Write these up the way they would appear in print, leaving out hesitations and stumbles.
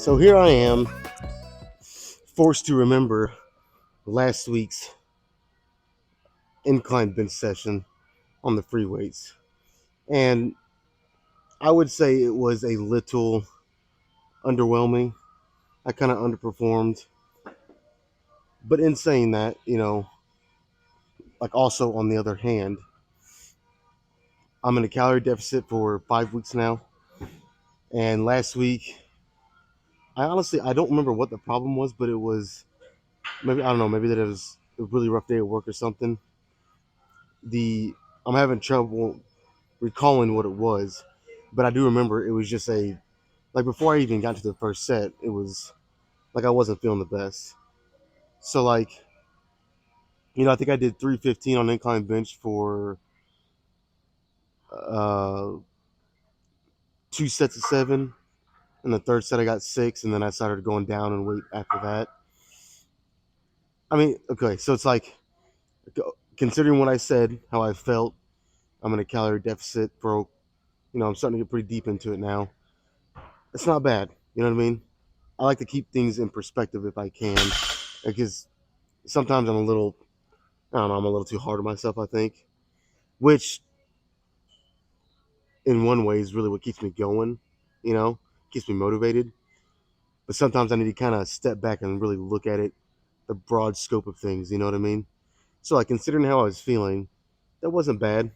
So here I am, forced to remember last week's incline bench session on the free weights. And I would say it was a little underwhelming. I kind of underperformed. But in saying that, like also on the other hand, I'm in a calorie deficit for 5 weeks now. And last week, I don't remember what the problem was, but it was maybe, I don't know, maybe that it was a really rough day at work or something. The I'm having trouble recalling what it was, but I do remember it was just like before I even got to the first set, it was like I wasn't feeling the best. So like, I think I did 315 on incline bench for uh 2 sets of 7, and the third set I got 6, and then I started going down in weight after that. I mean, okay, so it's like considering what I said, how I felt, I'm in a calorie deficit for I'm starting to get pretty deep into it now. It's not bad. You know what I mean? I like to keep things in perspective if I can, because sometimes I don't know, I'm a little too hard on myself, I think, which in one way is really what keeps me going, you know, keeps me motivated. But sometimes I need to kind of step back and really look at it, the broad scope of things, you know what I mean? So, like, considering how I was feeling, that wasn't bad,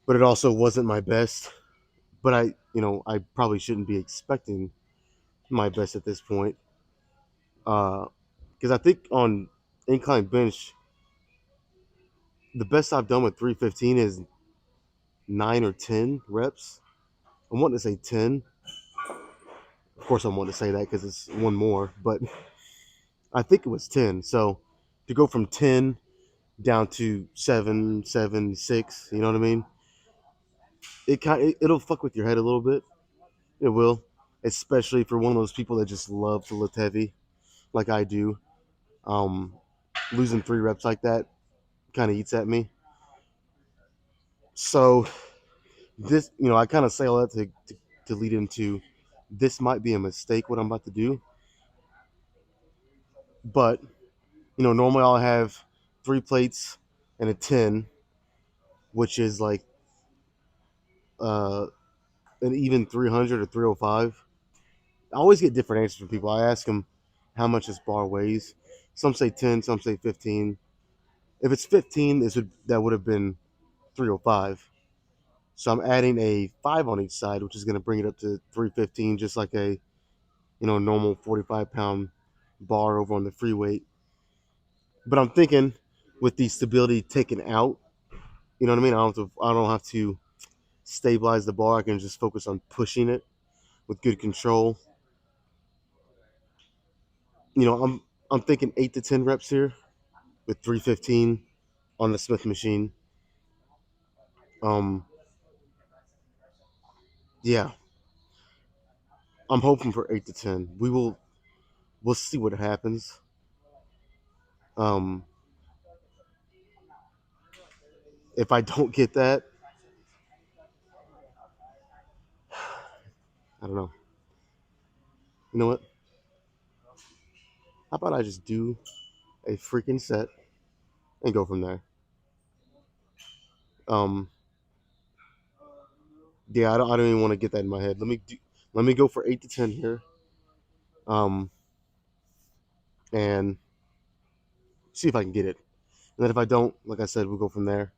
but it also wasn't my best. But I probably shouldn't be expecting my best at this point. Because I think on incline bench, the best I've done with 315 is 9 or 10 reps. I want to say 10. Of course, I want to say that because it's one more, but I think it was 10. So to go from 10 down to 7, 7, 6, you know what I mean? It'll fuck with your head a little bit. It will, especially for one of those people that just love to lift heavy, like I do. Um, Losing 3 reps like that kind of eats at me. So this, I kind of say all that to lead into this might be a mistake what I'm about to do, but normally I'll have 3 plates and a 10, which is like uh, an even 300 or 305. I always get different answers from people. I ask them how much this bar weighs. Some say 10, some say 15. If it's 15, that would have been 305. So I'm adding a 5 on each side, which is going to bring it up to 315, just like a normal 45-pound bar over on the free weight. But I'm thinking with the stability taken out, you know what I mean? I don't have to stabilize the bar. I can just focus on pushing it with good control. I'm thinking 8 to 10 reps here with 315 on the Smith machine. Um, yeah, I'm hoping for 8 to 10. We'll see what happens. Um, if I don't get that, I don't know. You know what? How about I just do a freaking set and go from there? Um, yeah, I don't even want to get that in my head. Let me go for 8 to 10 here. Um, and see if I can get it. And then if I don't, like I said, we'll go from there.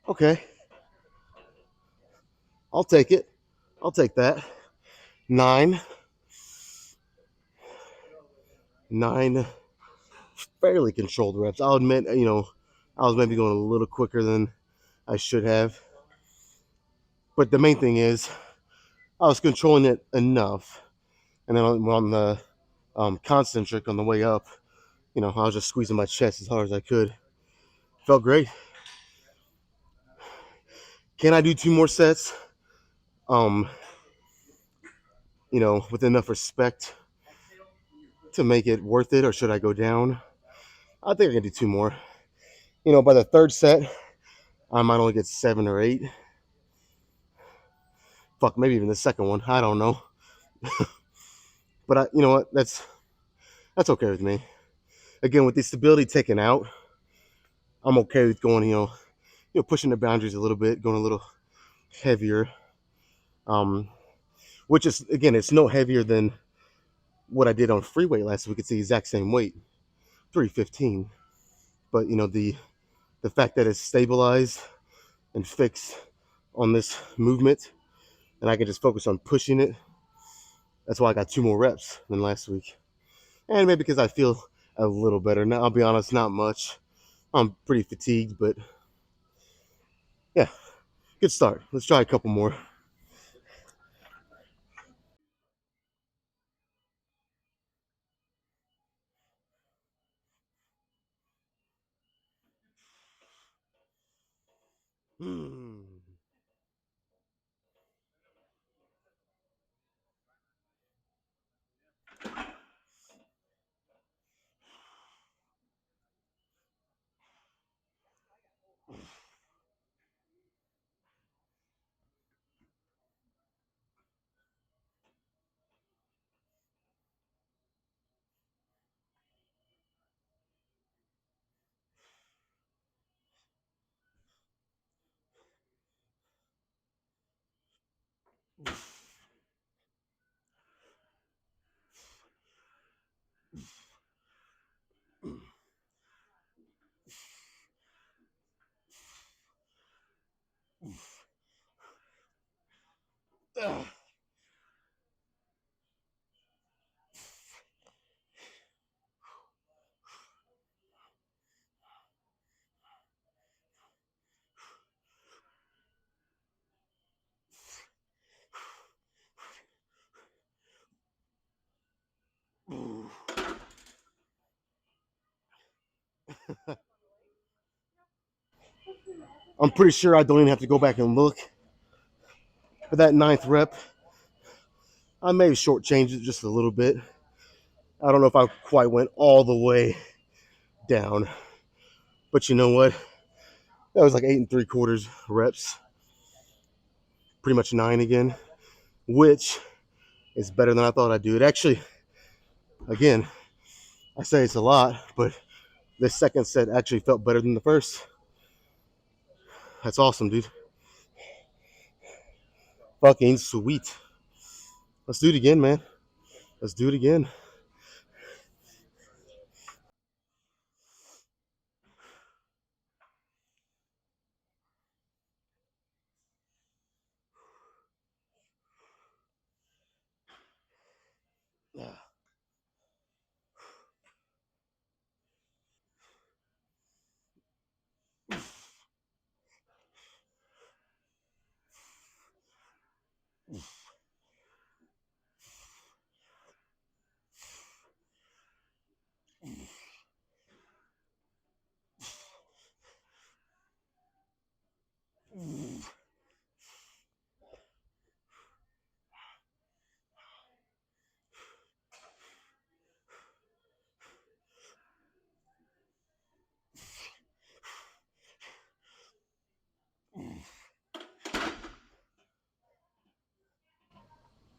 Okay, I'll take it. I'll take that. Nine, nine fairly controlled reps. I'll admit, I was maybe going a little quicker than I should have. But the main thing is, I was controlling it enough. And then on the concentric on the way up, I was just squeezing my chest as hard as I could. Felt great. Can I do two more sets? Um, with enough respect to make it worth it, or should I go down? I think I can do two more. By the third set, I might only get 7 or 8. Fuck, maybe even the second one. I don't know. But you know what? That's okay with me. Again, with the stability taken out, I'm okay with going, pushing the boundaries a little bit, going a little heavier. Um, which is again, it's no heavier than what I did on free weight last week. It's the exact same weight, 315. But the fact that it's stabilized and fixed on this movement, and I can just focus on pushing it. That's why I got 2 more reps than last week, and maybe because I feel a little better now. I'll be honest, not much. I'm pretty fatigued, but yeah, good start. Let's try a couple more. Hmm. I'm pretty sure I don't even have to go back and look for that ninth rep. I may have shortchanged it just a little bit. I don't know if I quite went all the way down, but you know what? That was like 8 3/4 reps, pretty much 9 again, which is better than I thought I'd do. It actually, again, I say it's a lot, but this second set actually felt better than the first. That's awesome, dude. Fucking sweet. Let's do it again, man. Let's do it again.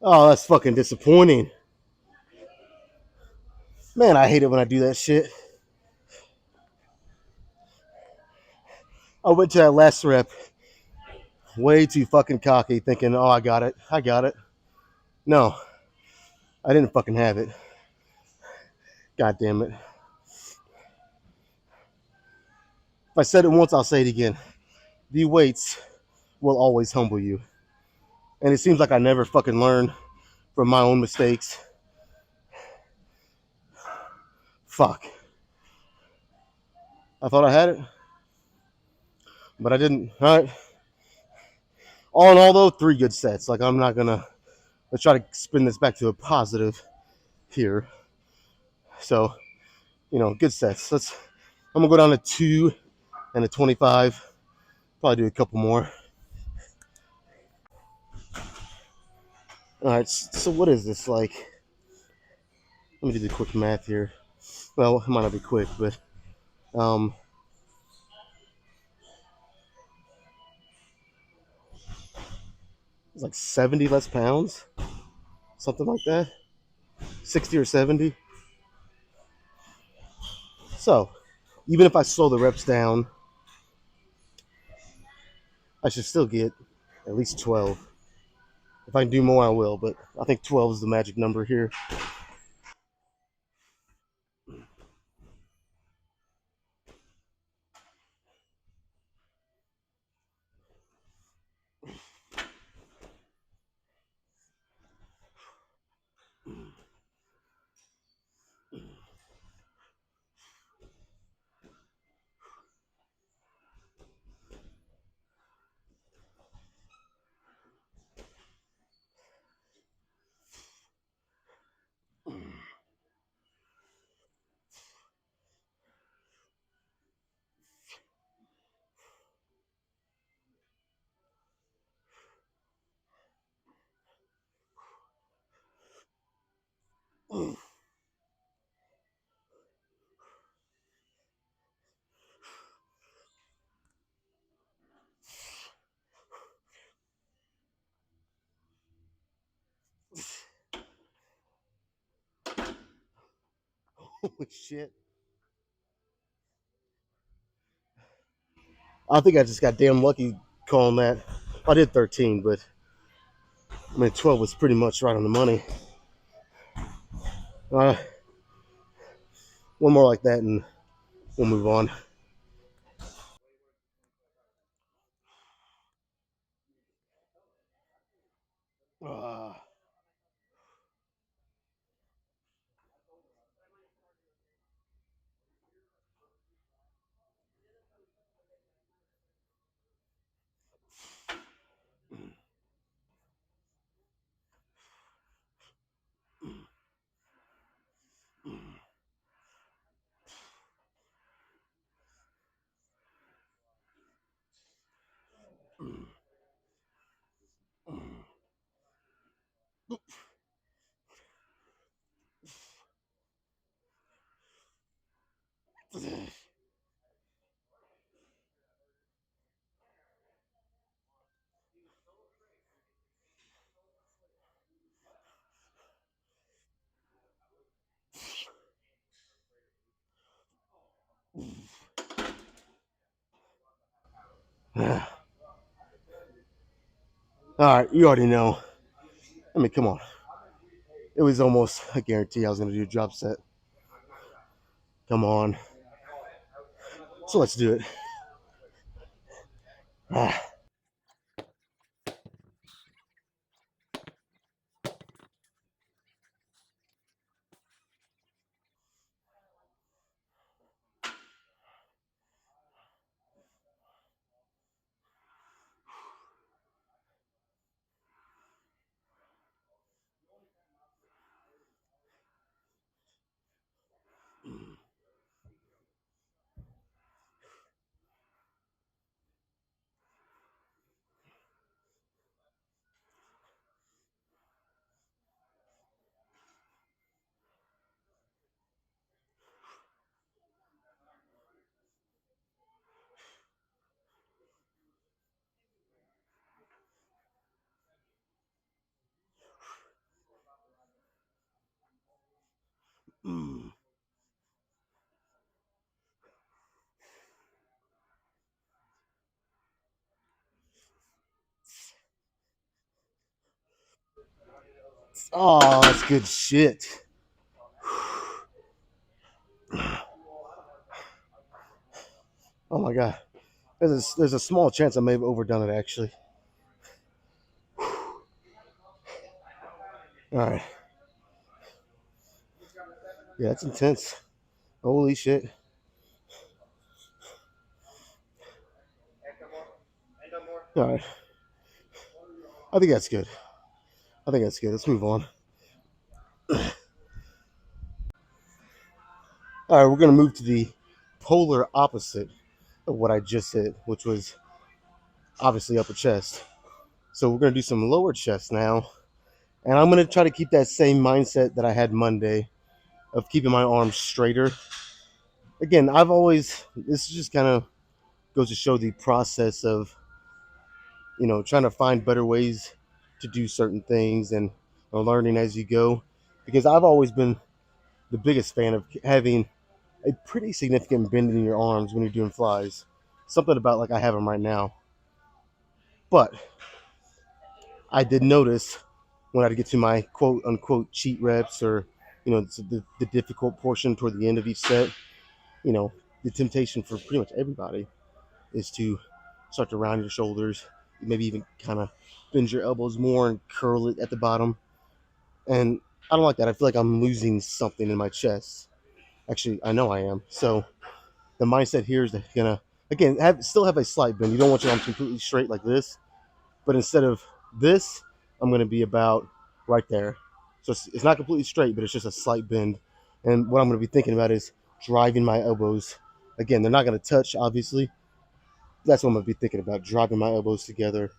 Oh, that's fucking disappointing. Man, I hate it when I do that shit. I went to that last rep way too fucking cocky, thinking, oh, I got it. I got it. No, I didn't fucking have it. God damn it. If I said it once, I'll say it again. The weights will always humble you. And it seems like I never fucking learn from my own mistakes. Fuck. I thought I had it, but I didn't. All right. All in all, though, 3 good sets. Like, I'm not gonna. Let's try to spin this back to a positive here. So, good sets. I'm gonna go down to 2 and a 25. Probably do a couple more. All right. So what is this like? Let me do the quick math here. Well, it might not be quick, but um, it's like 70 less pounds, something like that. 60 or 70. So, even if I slow the reps down, I should still get at least 12. If I can do more, I will, but I think 12 is the magic number here. Holy shit. I think I just got damn lucky calling that. I did 13, but I mean, 12 was pretty much right on the money. Uh, one more like that, and we'll move on. Uh, all right, you already know. I mean, come on. It was almost a guarantee I was going to do a drop set. Come on. So let's do it. Ah. Oh, that's good shit. Oh my god. There's a small chance I may have overdone it actually. All right. Yeah, that's intense. Holy shit. All right. I think that's good. I think that's good. Let's move on. All right, we're gonna move to the polar opposite of what I just said, which was obviously upper chest. So we're gonna do some lower chest now, and I'm gonna try to keep that same mindset that I had Monday of keeping my arms straighter. Again, I've always this just kind of goes to show the process of trying to find better ways to do certain things and learning as you go. Because I've always been the biggest fan of having a pretty significant bend in your arms when you're doing flies. Something about like I have them right now. But I did notice when I get to my quote unquote cheat reps or the difficult portion toward the end of each set, you know, the temptation for pretty much everybody is to start to round your shoulders, maybe even kind of bend your elbows more and curl it at the bottom. And I don't like that. I feel like I'm losing something in my chest. Actually, I know I am. So the mindset here is that gonna again still have a slight bend. You don't want your arms completely straight like this, but instead of this, I'm gonna be about right there. So it's not completely straight, but it's just a slight bend. And what I'm gonna be thinking about is driving my elbows. Again, they're not gonna touch, obviously. That's what I'm gonna be thinking about, driving my elbows together.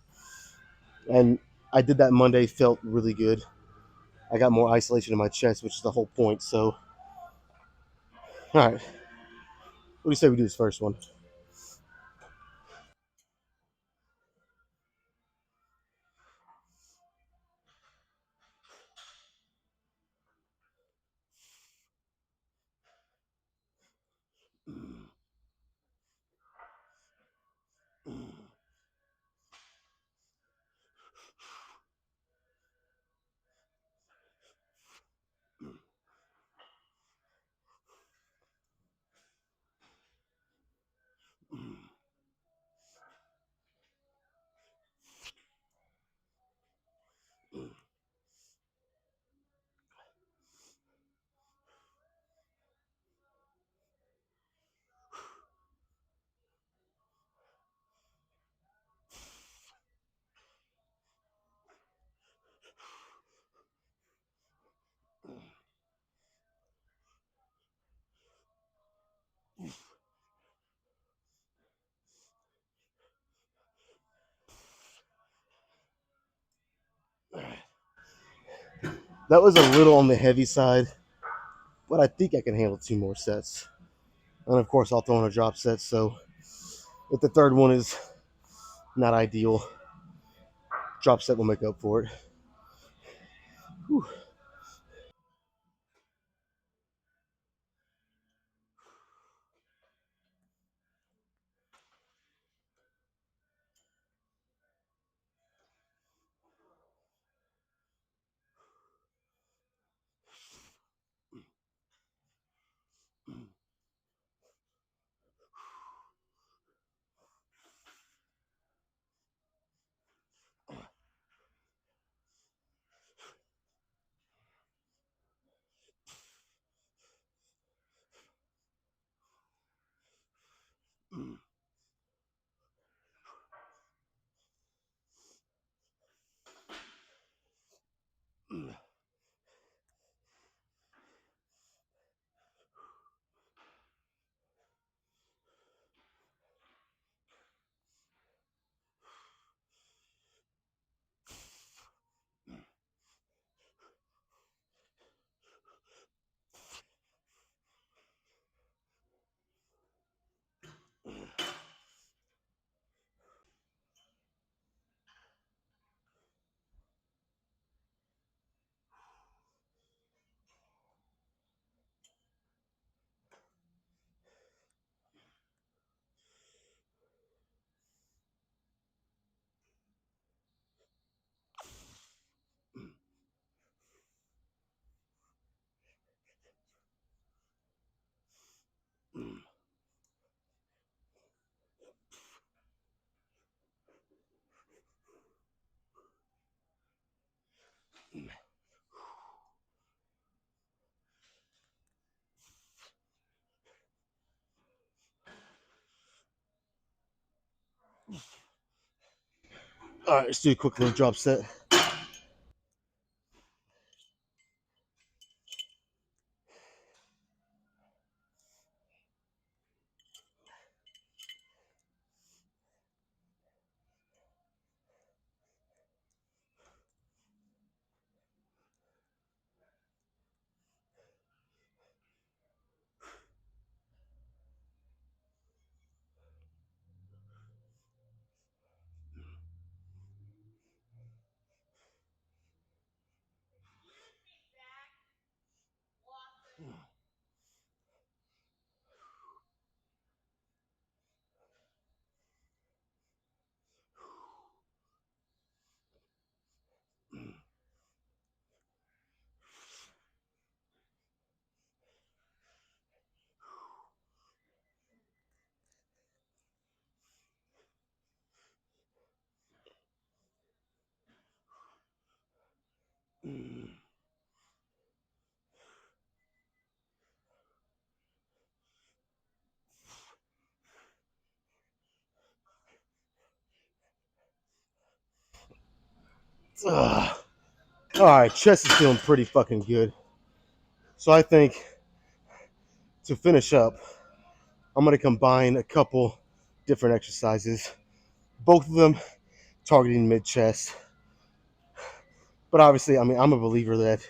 And I did that Monday, felt really good. I got more isolation in my chest, which is the whole point. So, all right, what do you say we do this first one? That was a little on the heavy side, but I think I can handle two more sets. And of course, I'll throw in a drop set. So if the third one is not ideal, drop set will make up for it. Whew. All right, let's do a quick little drop set. Ugh. All right, chest is feeling pretty fucking good. So I think to finish up, I'm gonna combine a couple different exercises, both of them targeting mid chest. But obviously, I mean, I'm a believer that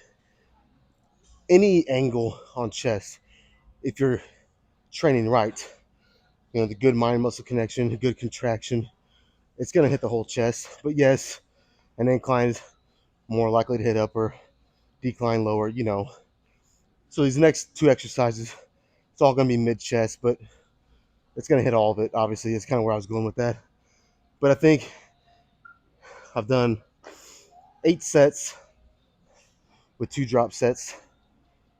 any angle on chest, if you're training right, the good mind muscle connection, the good contraction, it's gonna hit the whole chest. But yes, an incline is more likely to hit upper, decline lower. So these next two exercises, it's all gonna be mid chest, but it's gonna hit all of it. Obviously, it's kind of where I was going with that. But I think I've done 8 sets with 2 drop sets.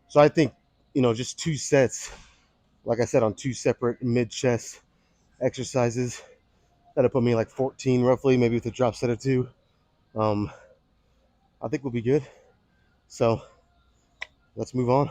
So I think, just 2 sets, like I said, on 2 separate mid chest exercises, that'll put me like 14 roughly, maybe with a drop set or two. Um, I think we'll be good. So let's move on.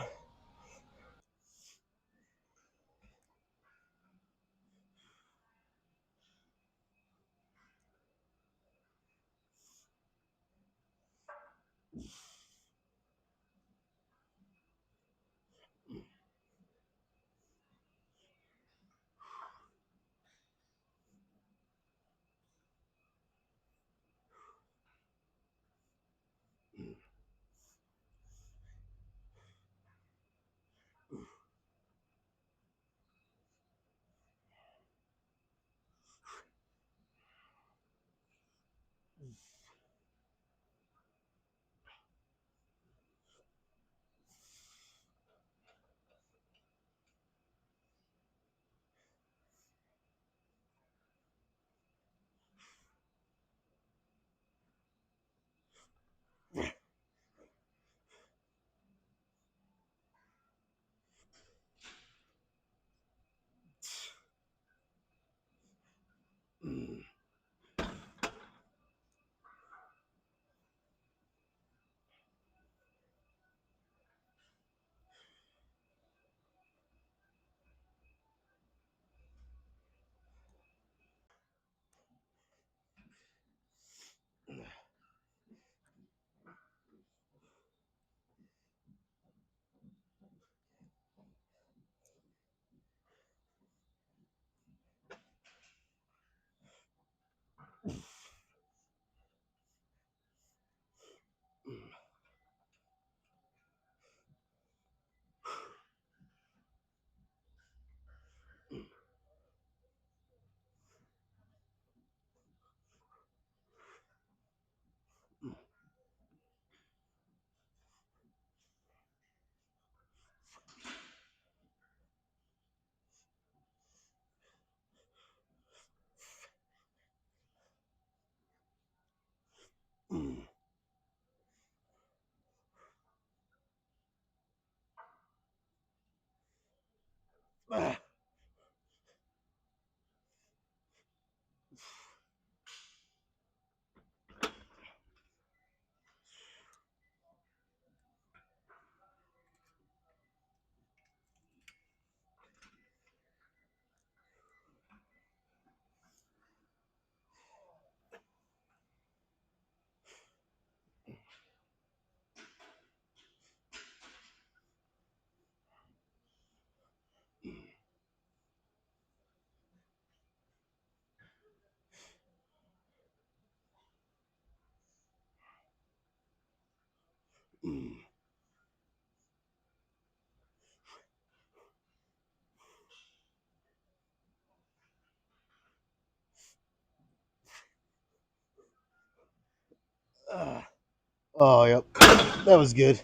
Oh, yep. That was good.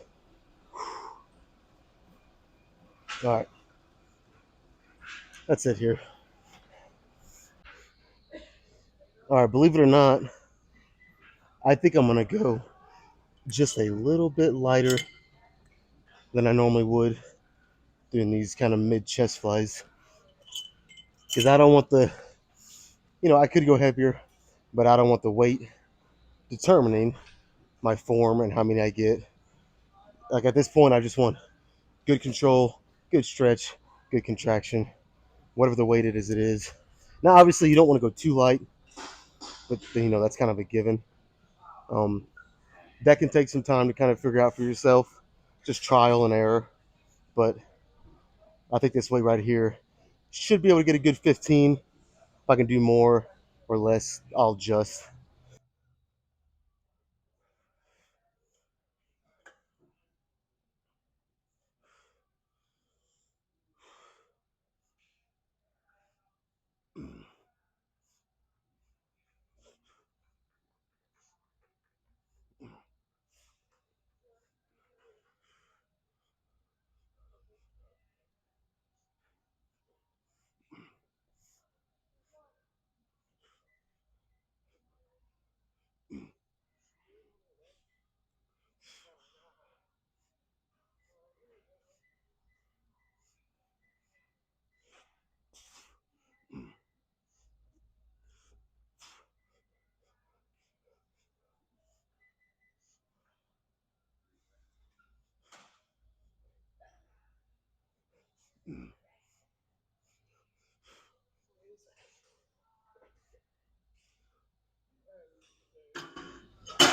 All right. That's it here. All right. Believe it or not, I think I'm going to go just a little bit lighter than I normally would doing these kind of mid chest flies. Because I don't want the, I could go heavier, but I don't want the weight determining my form and how many I get. Like at this point, I just want good control, good stretch, good contraction, whatever the weight it is, it is. Now, obviously, you don't want to go too light, but that's kind of a given. Um, that can take some time to kind of figure out for yourself, just trial and error. But I think this weight right here should be able to get a good 15. If I can do more or less, I'll adjust.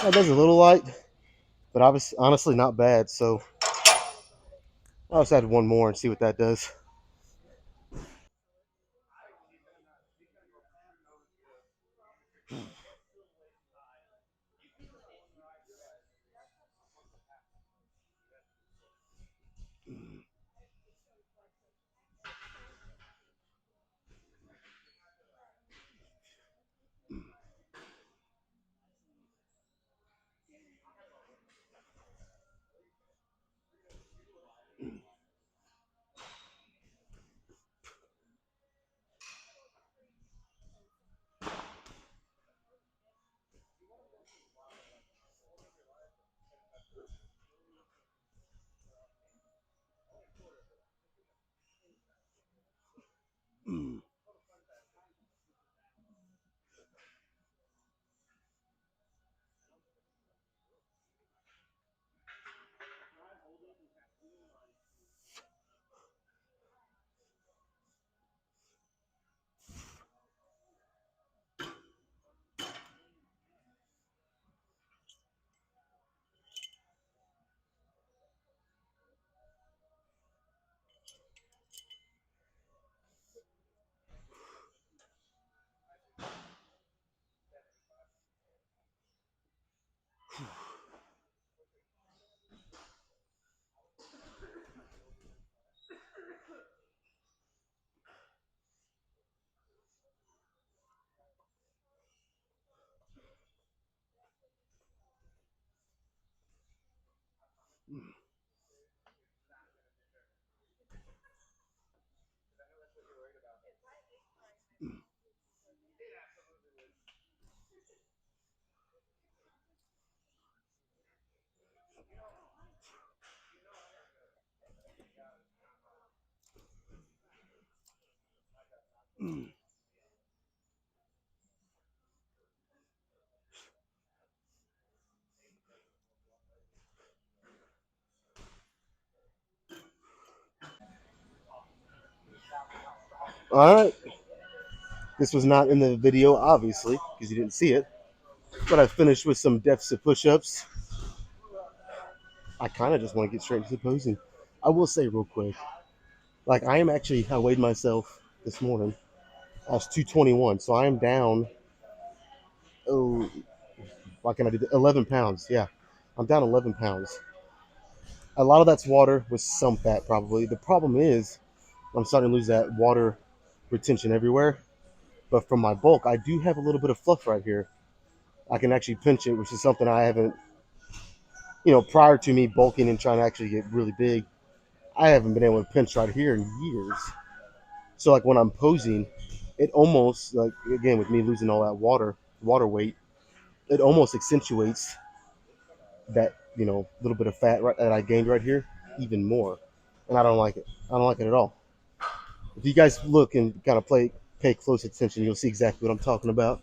That does a little light, but obviously, honestly, not bad. So I'll just add one more and see what that does. All right. This was not in the video, obviously, because you didn't see it. But I finished with some deficit push-ups. I kind of just want to get straight into the posing. I will say real quick, like I weighed myself this morning. I was 221, so I am down. Oh, why can I do that? 11 pounds. Yeah, I'm down 11 pounds. A lot of that's water with some fat, probably. The problem is I'm starting to lose that water retention everywhere. But from my bulk, I do have a little bit of fluff right here. I can actually pinch it, which is something I haven't prior to me bulking and trying to actually get really big, I haven't been able to pinch right here in years. So like when I'm posing, it almost like again with me losing all that water weight, it almost accentuates that little bit of fat that I gained right here even more, and I don't like it. I don't like it at all. If you guys look and kind of pay close attention, you'll see exactly what I'm talking about.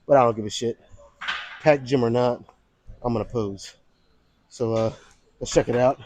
But I don't give a shit. Pack gym or not, I'm gonna pose. So let's check it out.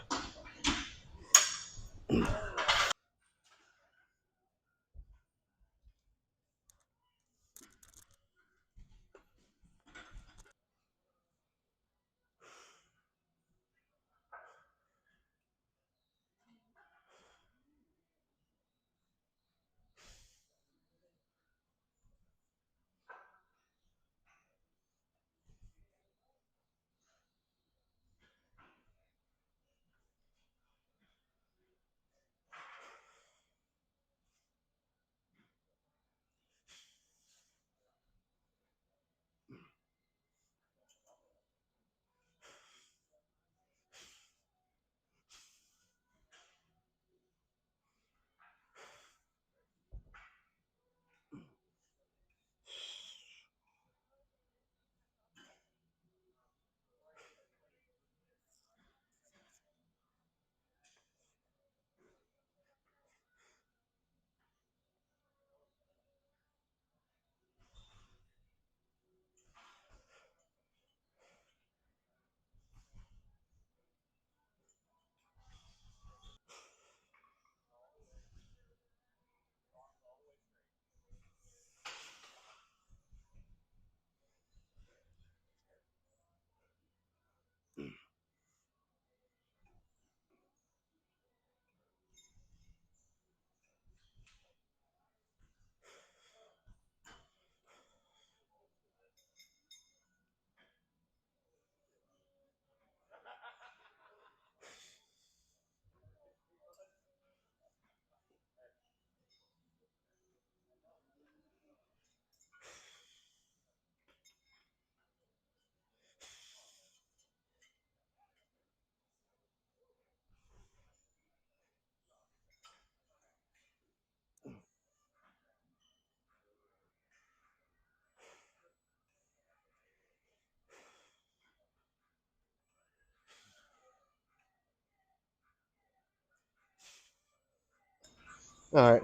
All right,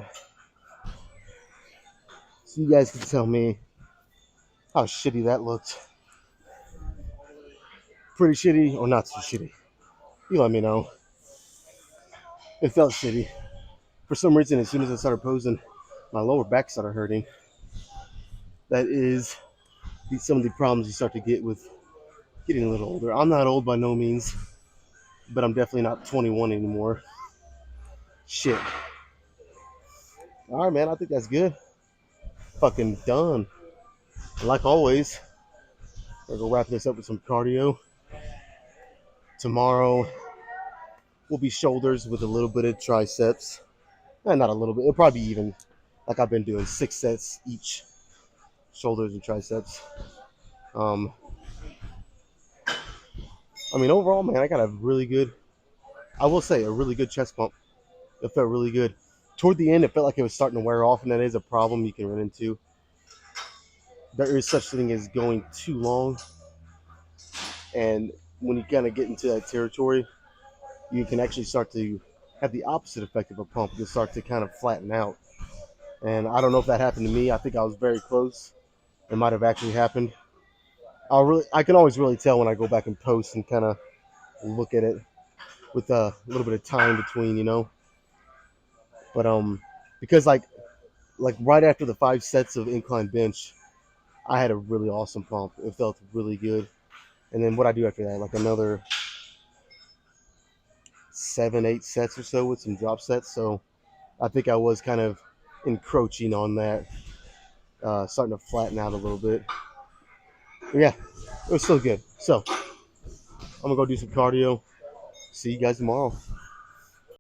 so you guys can tell me how shitty that looked. Pretty shitty or not so shitty? You let me know. It felt shitty. For some reason, as soon as I started posing, my lower back started hurting. That is some of the problems you start to get with getting a little older. I'm not old by no means, but I'm definitely not 21 anymore. Shit. All right, man. I think that's good. Fucking done. Like always, we're gonna wrap this up with some cardio. Tomorrow will be shoulders with a little bit of triceps. Not a little bit. It'll probably be even. Like I've been doing 6 sets each, shoulders and triceps. Um, I mean, overall, man, I got a really good. I will say a really good chest pump. It felt really good. Toward the end, it felt like it was starting to wear off, and that is a problem you can run into. There is such thing as going too long, and when you kind of get into that territory, you can actually start to have the opposite effect of a pump. You'll start to kind of flatten out. And I don't know if that happened to me. I think I was very close. It might have actually happened. I can always really tell when I go back and post and kind of look at it with a little bit of time between. But because like right after the 5 sets of incline bench, I had a really awesome pump. It felt really good. And then what I do after that, like another 7, 8 sets or so with some drop sets. So I think I was kind of encroaching on that, starting to flatten out a little bit. But yeah, it was still good. So I'm gonna go do some cardio. See you guys tomorrow.